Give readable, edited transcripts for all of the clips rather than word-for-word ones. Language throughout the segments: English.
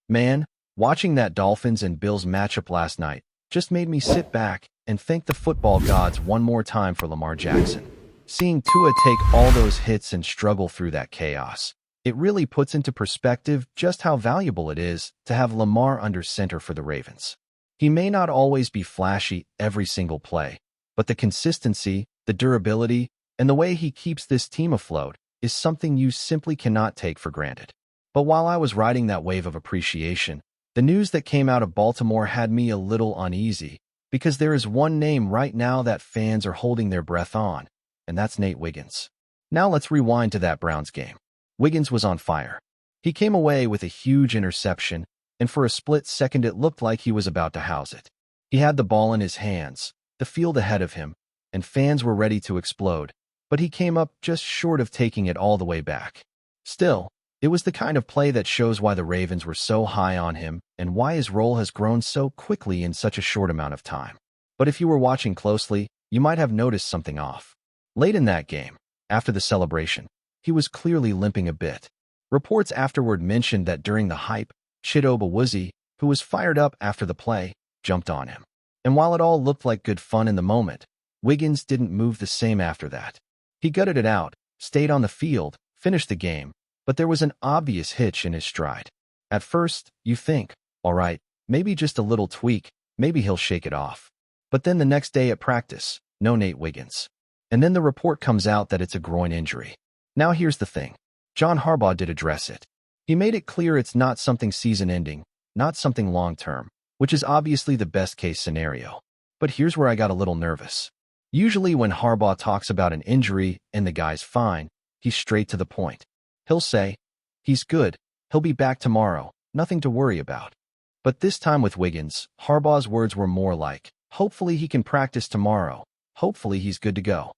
Man, watching that Dolphins and Bills matchup last night just made me sit back and thank the football gods one more time for Lamar Jackson. Seeing Tua take all those hits and struggle through that chaos, it really puts into perspective just how valuable it is to have Lamar under center for the Ravens. He may not always be flashy every single play, but the consistency, the durability, and the way he keeps this team afloat is something you simply cannot take for granted. But while I was riding that wave of appreciation, the news that came out of Baltimore had me a little uneasy, because there is one name right now that fans are holding their breath on, and that's Nate Wiggins. Now let's rewind to that Browns game. Wiggins was on fire. He came away with a huge interception, and for a split second it looked like he was about to house it. He had the ball in his hands, the field ahead of him, and fans were ready to explode, but he came up just short of taking it all the way back. Still, it was the kind of play that shows why the Ravens were so high on him and why his role has grown so quickly in such a short amount of time. But if you were watching closely, you might have noticed something off. Late in that game, after the celebration, he was clearly limping a bit. Reports afterward mentioned that during the hype, Chidobe Awuzie, who was fired up after the play, jumped on him. And while it all looked like good fun in the moment, Wiggins didn't move the same after that. He gutted it out, stayed on the field, finished the game, but there was an obvious hitch in his stride. At first, you think, all right, maybe just a little tweak, maybe he'll shake it off. But then the next day at practice, no Nate Wiggins. And then the report comes out that it's a groin injury. Now here's the thing. John Harbaugh did address it. He made it clear it's not something season-ending, not something long-term, which is obviously the best-case scenario. But here's where I got a little nervous. Usually when Harbaugh talks about an injury and the guy's fine, he's straight to the point. He'll say, he's good, he'll be back tomorrow, nothing to worry about. But this time with Wiggins, Harbaugh's words were more like, hopefully he can practice tomorrow, hopefully he's good to go.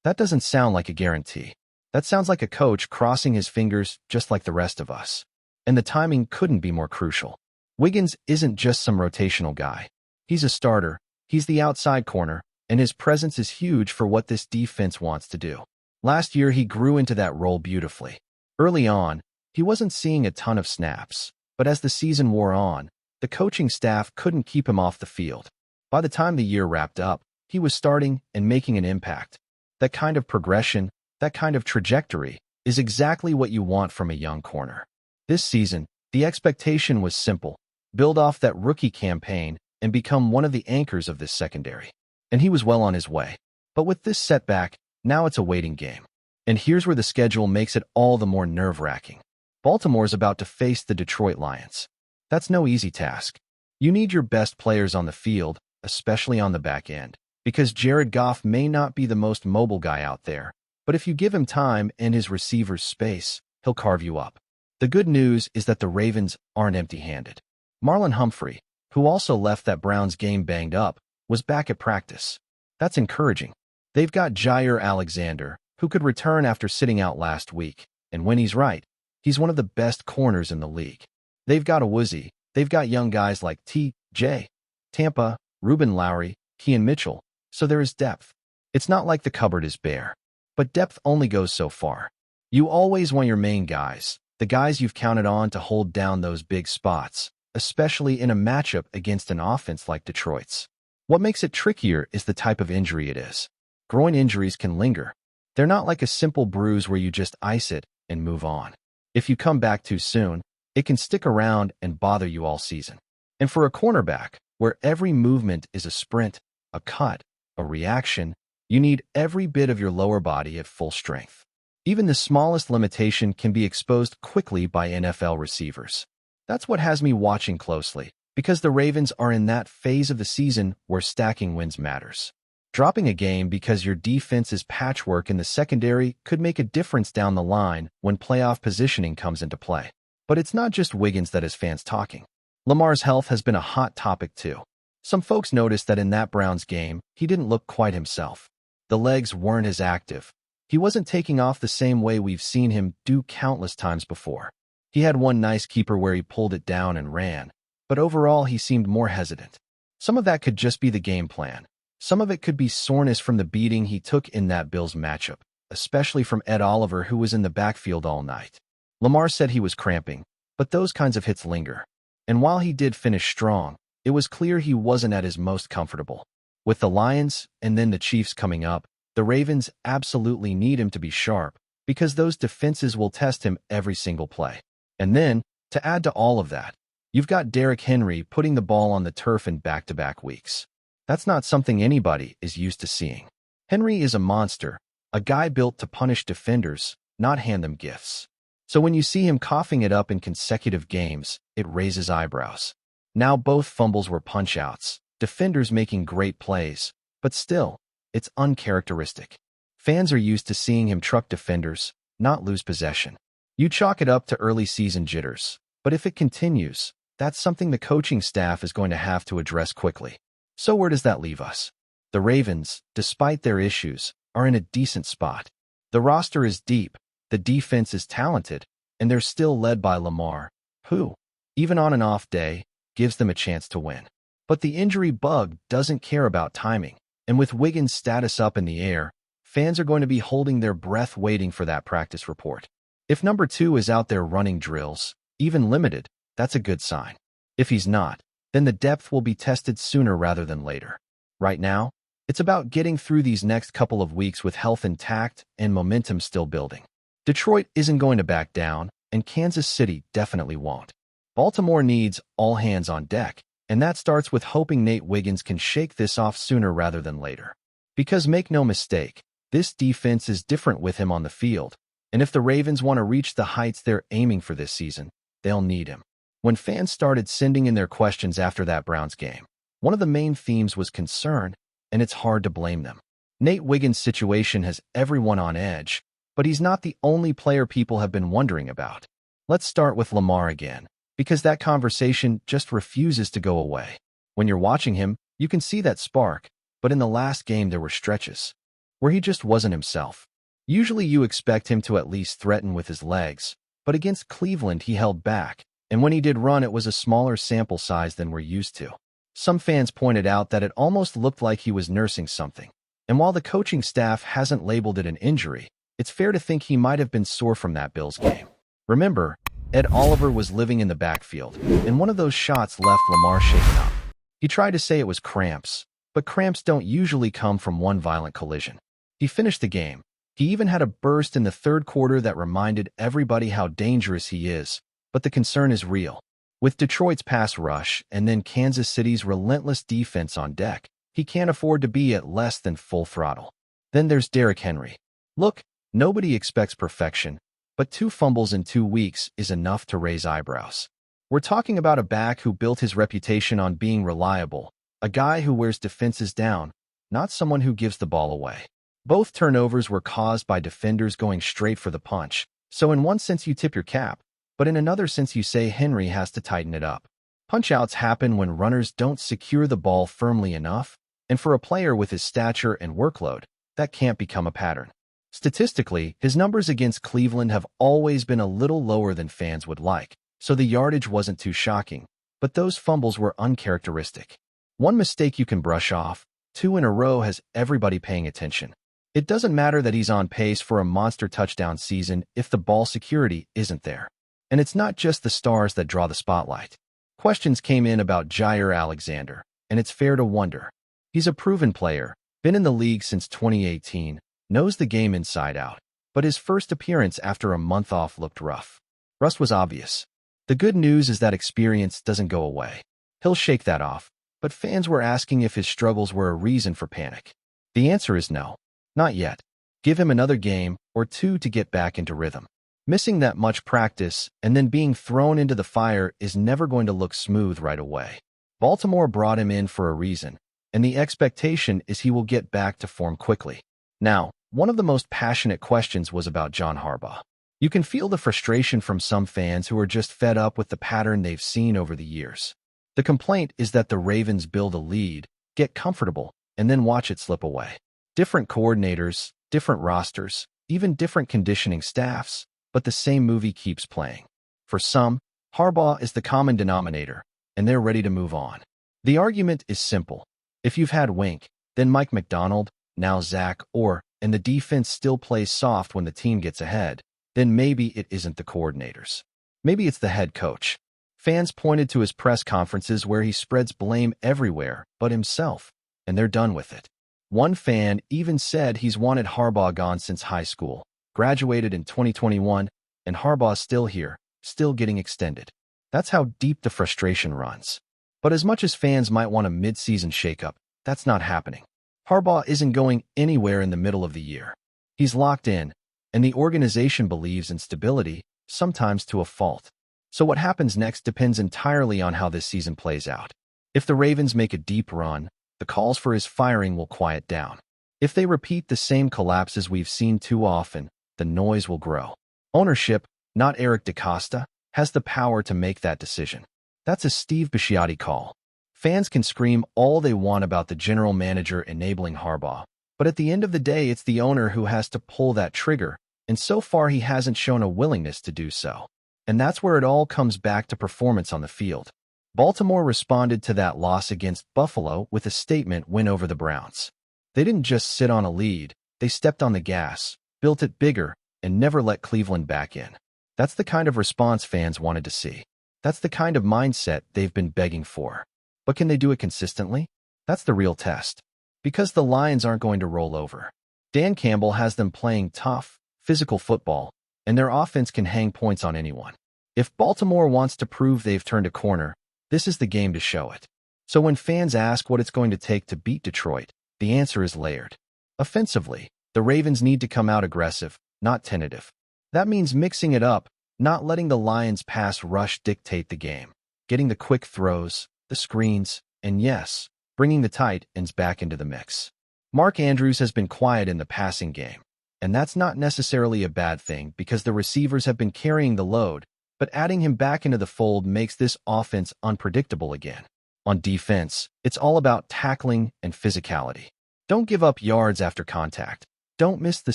That doesn't sound like a guarantee. That sounds like a coach crossing his fingers just like the rest of us. And the timing couldn't be more crucial. Wiggins isn't just some rotational guy. He's a starter, he's the outside corner, and his presence is huge for what this defense wants to do. Last year he grew into that role beautifully. Early on, he wasn't seeing a ton of snaps, but as the season wore on, the coaching staff couldn't keep him off the field. By the time the year wrapped up, he was starting and making an impact. That kind of progression, that kind of trajectory, is exactly what you want from a young corner. This season, the expectation was simple: build off that rookie campaign and become one of the anchors of this secondary. And he was well on his way. But with this setback, now it's a waiting game. And here's where the schedule makes it all the more nerve-wracking. Baltimore's about to face the Detroit Lions. That's no easy task. You need your best players on the field, especially on the back end, because Jared Goff may not be the most mobile guy out there, but if you give him time and his receivers space, he'll carve you up. The good news is that the Ravens aren't empty-handed. Marlon Humphrey, who also left that Browns game banged up, was back at practice. That's encouraging. They've got Jair Alexander, who could return after sitting out last week, and when he's right, he's one of the best corners in the league. They've got Awuzie, they've got young guys like T.J. Tampa, Ruben Lowry, Kean Mitchell, so there is depth. It's not like the cupboard is bare. But depth only goes so far. You always want your main guys, the guys you've counted on to hold down those big spots, especially in a matchup against an offense like Detroit's. What makes it trickier is the type of injury it is. Groin injuries can linger. They're not like a simple bruise where you just ice it and move on. If you come back too soon, it can stick around and bother you all season. And for a cornerback, where every movement is a sprint, a cut, a reaction, you need every bit of your lower body at full strength. Even the smallest limitation can be exposed quickly by NFL receivers. That's what has me watching closely, because the Ravens are in that phase of the season where stacking wins matters. Dropping a game because your defense's patchwork in the secondary could make a difference down the line when playoff positioning comes into play. But it's not just Wiggins that has fans talking. Lamar's health has been a hot topic too. Some folks noticed that in that Browns game, he didn't look quite himself. The legs weren't as active. He wasn't taking off the same way we've seen him do countless times before. He had one nice keeper where he pulled it down and ran, but overall he seemed more hesitant. Some of that could just be the game plan. Some of it could be soreness from the beating he took in that Bills matchup, especially from Ed Oliver, who was in the backfield all night. Lamar said he was cramping, but those kinds of hits linger. And while he did finish strong, it was clear he wasn't at his most comfortable. With the Lions and then the Chiefs coming up, the Ravens absolutely need him to be sharp because those defenses will test him every single play. And then, to add to all of that, you've got Derrick Henry putting the ball on the turf in back-to-back weeks. That's not something anybody is used to seeing. Henry is a monster, a guy built to punish defenders, not hand them gifts. So when you see him coughing it up in consecutive games, it raises eyebrows. Now both fumbles were punch-outs, defenders making great plays, but still, it's uncharacteristic. Fans are used to seeing him truck defenders, not lose possession. You chalk it up to early season jitters, but if it continues, that's something the coaching staff is going to have to address quickly. So where does that leave us? The Ravens, despite their issues, are in a decent spot. The roster is deep, the defense is talented, and they're still led by Lamar, who, even on an off day, gives them a chance to win. But the injury bug doesn't care about timing, and with Wiggins' status up in the air, fans are going to be holding their breath waiting for that practice report. If number 2 is out there running drills, even limited, that's a good sign. If he's not, then the depth will be tested sooner rather than later. Right now, it's about getting through these next couple of weeks with health intact and momentum still building. Detroit isn't going to back down, and Kansas City definitely won't. Baltimore needs all hands on deck, and that starts with hoping Nate Wiggins can shake this off sooner rather than later. Because make no mistake, this defense is different with him on the field, and if the Ravens want to reach the heights they're aiming for this season, they'll need him. When fans started sending in their questions after that Browns game, one of the main themes was concern, and it's hard to blame them. Nate Wiggins' situation has everyone on edge, but he's not the only player people have been wondering about. Let's start with Lamar again, because that conversation just refuses to go away. When you're watching him, you can see that spark, but in the last game there were stretches where he just wasn't himself. Usually you expect him to at least threaten with his legs, but against Cleveland he held back, and when he did run it was a smaller sample size than we're used to. Some fans pointed out that it almost looked like he was nursing something, and while the coaching staff hasn't labeled it an injury, it's fair to think he might have been sore from that Bills game. Remember, Ed Oliver was living in the backfield, and one of those shots left Lamar shaken up. He tried to say it was cramps, but cramps don't usually come from one violent collision. He finished the game. He even had a burst in the third quarter that reminded everybody how dangerous he is, but the concern is real. With Detroit's pass rush and then Kansas City's relentless defense on deck, he can't afford to be at less than full throttle. Then there's Derrick Henry. Look, nobody expects perfection, but 2 fumbles in 2 weeks is enough to raise eyebrows. We're talking about a back who built his reputation on being reliable, a guy who wears defenses down, not someone who gives the ball away. Both turnovers were caused by defenders going straight for the punch, so in one sense you tip your cap, but in another sense you say Henry has to tighten it up. Punch-outs happen when runners don't secure the ball firmly enough, and for a player with his stature and workload, that can't become a pattern. Statistically, his numbers against Cleveland have always been a little lower than fans would like, so the yardage wasn't too shocking, but those fumbles were uncharacteristic. One mistake you can brush off, 2 in a row has everybody paying attention. It doesn't matter that he's on pace for a monster touchdown season if the ball security isn't there. And it's not just the stars that draw the spotlight. Questions came in about Jair Alexander, and it's fair to wonder. He's a proven player, been in the league since 2018, knows the game inside out, but his first appearance after a month off looked rough. Rust was obvious. The good news is that experience doesn't go away. He'll shake that off, but fans were asking if his struggles were a reason for panic. The answer is no. Not yet. Give him another game or 2 to get back into rhythm. Missing that much practice and then being thrown into the fire is never going to look smooth right away. Baltimore brought him in for a reason, and the expectation is he will get back to form quickly. Now, one of the most passionate questions was about John Harbaugh. You can feel the frustration from some fans who are just fed up with the pattern they've seen over the years. The complaint is that the Ravens build a lead, get comfortable, and then watch it slip away. Different coordinators, different rosters, even different conditioning staffs, but the same movie keeps playing. For some, Harbaugh is the common denominator, and they're ready to move on. The argument is simple. If you've had Wink, then Mike McDonald, now Zach Orr, and the defense still plays soft when the team gets ahead, then maybe it isn't the coordinators. Maybe it's the head coach. Fans pointed to his press conferences where he spreads blame everywhere but himself, and they're done with it. One fan even said he's wanted Harbaugh gone since high school, graduated in 2021, and Harbaugh's still here, still getting extended. That's how deep the frustration runs. But as much as fans might want a mid-season shakeup, that's not happening. Harbaugh isn't going anywhere in the middle of the year. He's locked in, and the organization believes in stability, sometimes to a fault. So what happens next depends entirely on how this season plays out. If the Ravens make a deep run, the calls for his firing will quiet down. If they repeat the same collapses we've seen too often, the noise will grow. Ownership, not Eric DeCosta, has the power to make that decision. That's a Steve Bisciotti call. Fans can scream all they want about the general manager enabling Harbaugh, but at the end of the day, it's the owner who has to pull that trigger, and so far he hasn't shown a willingness to do so. And that's where it all comes back to performance on the field. Baltimore responded to that loss against Buffalo with a statement win over the Browns. They didn't just sit on a lead, they stepped on the gas, built it bigger, and never let Cleveland back in. That's the kind of response fans wanted to see. That's the kind of mindset they've been begging for. But can they do it consistently? That's the real test. Because the Lions aren't going to roll over. Dan Campbell has them playing tough, physical football, and their offense can hang points on anyone. If Baltimore wants to prove they've turned a corner, this is the game to show it. So when fans ask what it's going to take to beat Detroit, the answer is layered. Offensively, the Ravens need to come out aggressive, not tentative. That means mixing it up, not letting the Lions' pass rush dictate the game, getting the quick throws, the screens, and yes, bringing the tight ends back into the mix. Mark Andrews has been quiet in the passing game, and that's not necessarily a bad thing because the receivers have been carrying the load, but adding him back into the fold makes this offense unpredictable again. On defense, it's all about tackling and physicality. Don't give up yards after contact. Don't miss the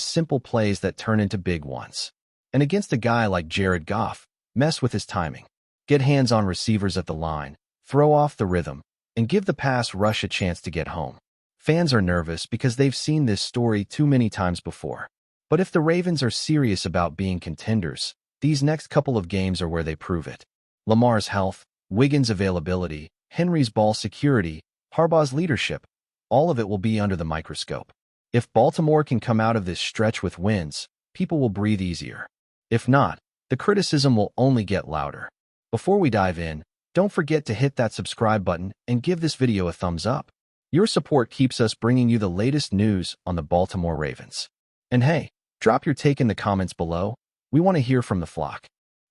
simple plays that turn into big ones. And against a guy like Jared Goff, mess with his timing. Get hands on receivers at the line, throw off the rhythm, and give the pass rush a chance to get home. Fans are nervous because they've seen this story too many times before. But if the Ravens are serious about being contenders, these next couple of games are where they prove it. Lamar's health, Wiggins' availability, Henry's ball security, Harbaugh's leadership, all of it will be under the microscope. If Baltimore can come out of this stretch with wins, people will breathe easier. If not, the criticism will only get louder. Before we dive in, don't forget to hit that subscribe button and give this video a thumbs up. Your support keeps us bringing you the latest news on the Baltimore Ravens. And hey, drop your take in the comments below. We want to hear from the flock.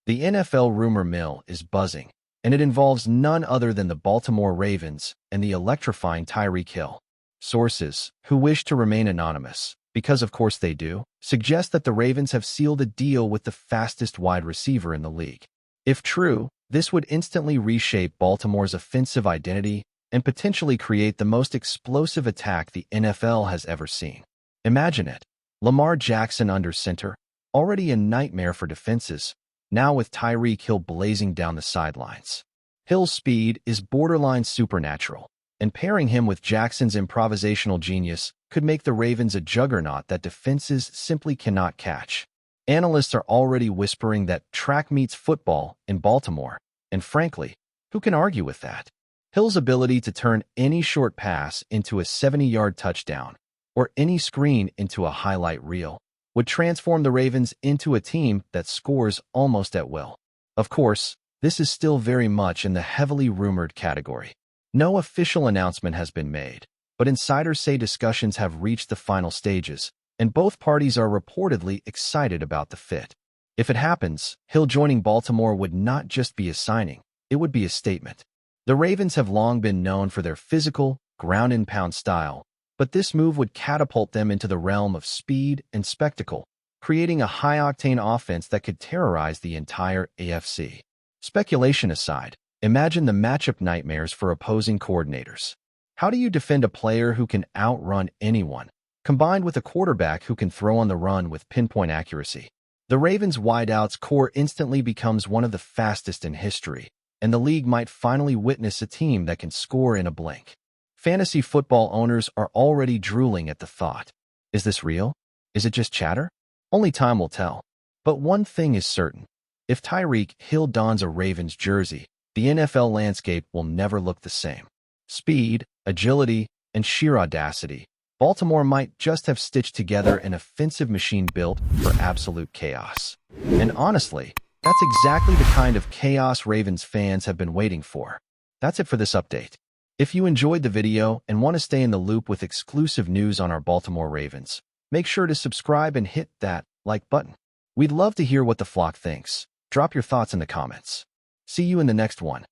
The NFL rumor mill is buzzing, and it involves none other than the Baltimore Ravens and the electrifying Tyreek Hill. Sources, who wish to remain anonymous, because of course they do, suggest that the Ravens have sealed a deal with the fastest wide receiver in the league. If true, this would instantly reshape Baltimore's offensive identity and potentially create the most explosive attack the NFL has ever seen. Imagine it. Lamar Jackson under center, already a nightmare for defenses, now with Tyreek Hill blazing down the sidelines. Hill's speed is borderline supernatural, and pairing him with Jackson's improvisational genius could make the Ravens a juggernaut that defenses simply cannot catch. Analysts are already whispering that track meets football in Baltimore, and frankly, who can argue with that? Hill's ability to turn any short pass into a 70-yard touchdown, or any screen into a highlight reel, would transform the Ravens into a team that scores almost at will. Of course, this is still very much in the heavily rumored category. No official announcement has been made, but insiders say discussions have reached the final stages, and both parties are reportedly excited about the fit. If it happens, Hill joining Baltimore would not just be a signing, it would be a statement. The Ravens have long been known for their physical, ground-and-pound style, but this move would catapult them into the realm of speed and spectacle, creating a high-octane offense that could terrorize the entire AFC. Speculation aside, imagine the matchup nightmares for opposing coordinators. How do you defend a player who can outrun anyone, combined with a quarterback who can throw on the run with pinpoint accuracy? The Ravens' wideouts core instantly becomes one of the fastest in history, and the league might finally witness a team that can score in a blink. Fantasy football owners are already drooling at the thought. Is this real? Is it just chatter? Only time will tell. But one thing is certain. If Tyreek Hill dons a Ravens jersey, the NFL landscape will never look the same. Speed, agility, and sheer audacity. Baltimore might just have stitched together an offensive machine built for absolute chaos. And honestly, that's exactly the kind of chaos Ravens fans have been waiting for. That's it for this update. If you enjoyed the video and want to stay in the loop with exclusive news on our Baltimore Ravens, make sure to subscribe and hit that like button. We'd love to hear what the flock thinks. Drop your thoughts in the comments. See you in the next one.